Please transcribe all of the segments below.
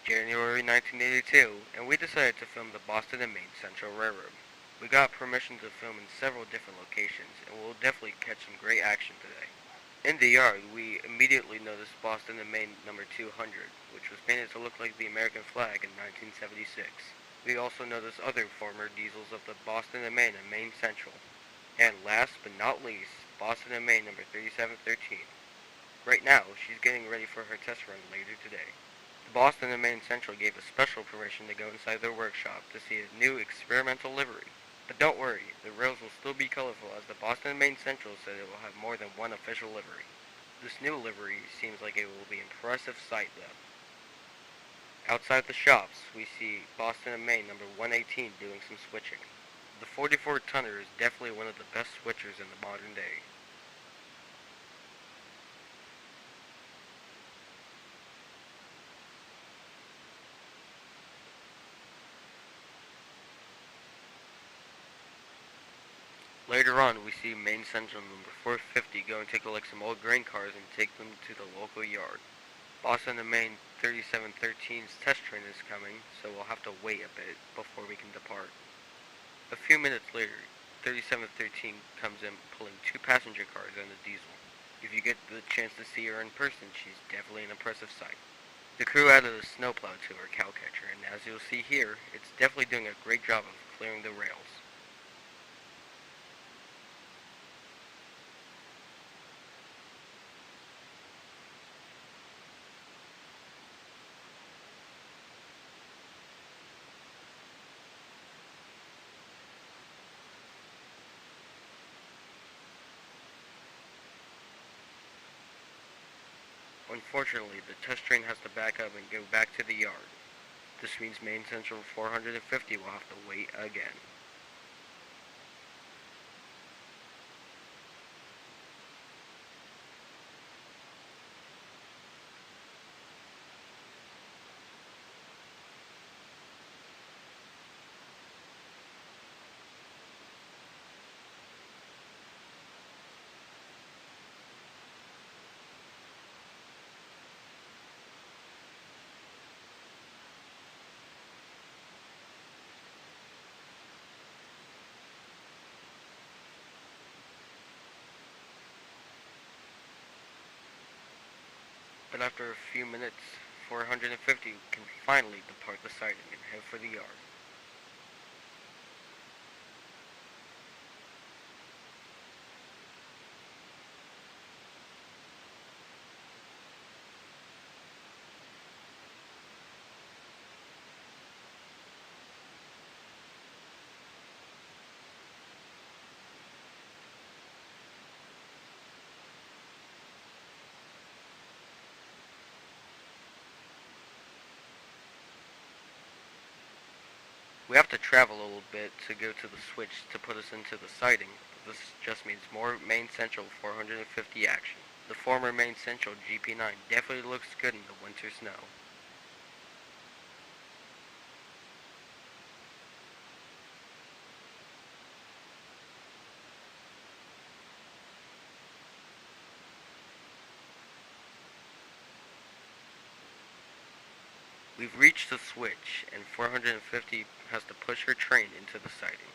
January 1982, and we decided to film the Boston and Maine Central Railroad. We got permission to film in several different locations, and we'll definitely catch some great action today. In the yard, we immediately noticed Boston and Maine number 200, which was painted to look like the American flag in 1976. We also noticed other former diesels of the Boston and Maine Central. And last but not least, Boston and Maine number 3713. Right now, she's getting ready for her test run later today. The Boston and Maine Central gave us special permission to go inside their workshop to see a new experimental livery. But don't worry, the rails will still be colorful as the Boston and Maine Central said it will have more than one official livery. This new livery seems like it will be an impressive sight though. Outside the shops, we see Boston and Maine number 118 doing some switching. The 44 tonner is definitely one of the best switchers in the modern day. Later on, we see Maine Central number 450 go and take a look at some old grain cars and take them to the local yard. Boston and Maine 3713's test train is coming, so we'll have to wait a bit before we can depart. A few minutes later, 3713 comes in pulling two passenger cars and a diesel. If you get the chance to see her in person, she's definitely an impressive sight. The crew added a snowplow to her cowcatcher, and as you'll see here, it's definitely doing a great job of clearing the rails. Unfortunately, the test train has to back up and go back to the yard. This means Maine Central 450 will have to wait again. But after a few minutes, 450 can finally depart the siding and head for the yard. We have to travel a little bit to go to the switch to put us into the siding. This just means more Maine Central 450 action. The former Maine Central GP9 definitely looks good in the winter snow. We've reached the switch, and 450 has to push her train into the siding.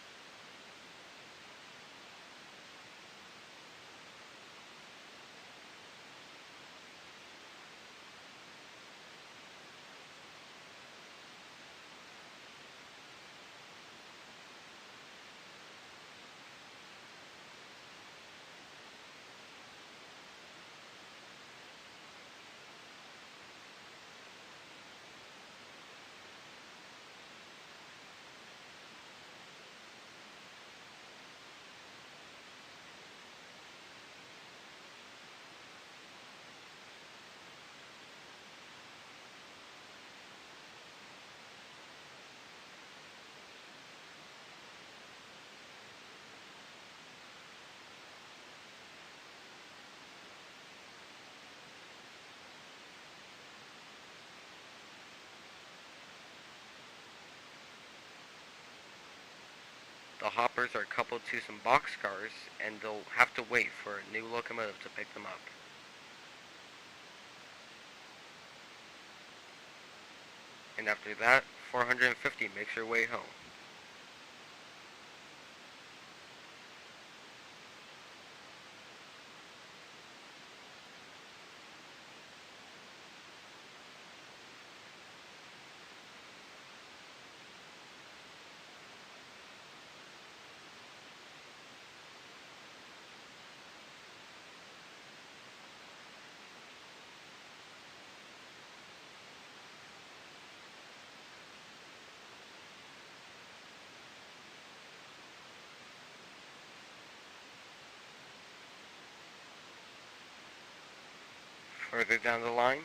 The hoppers are coupled to some boxcars, and they'll have to wait for a new locomotive to pick them up. and after that, 450 makes her way home. Further down the line,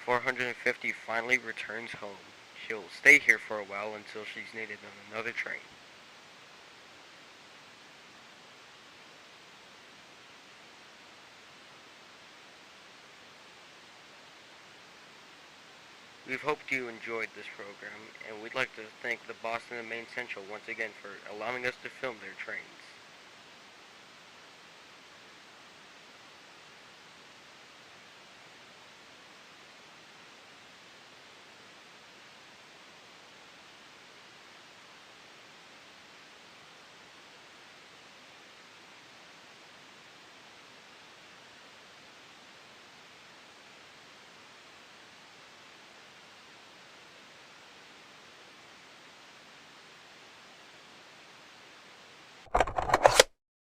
450 finally returns home. She'll stay here for a while until she's needed on another train. We hoped you enjoyed this program, and we'd like to thank the Boston and Maine Central once again for allowing us to film their trains.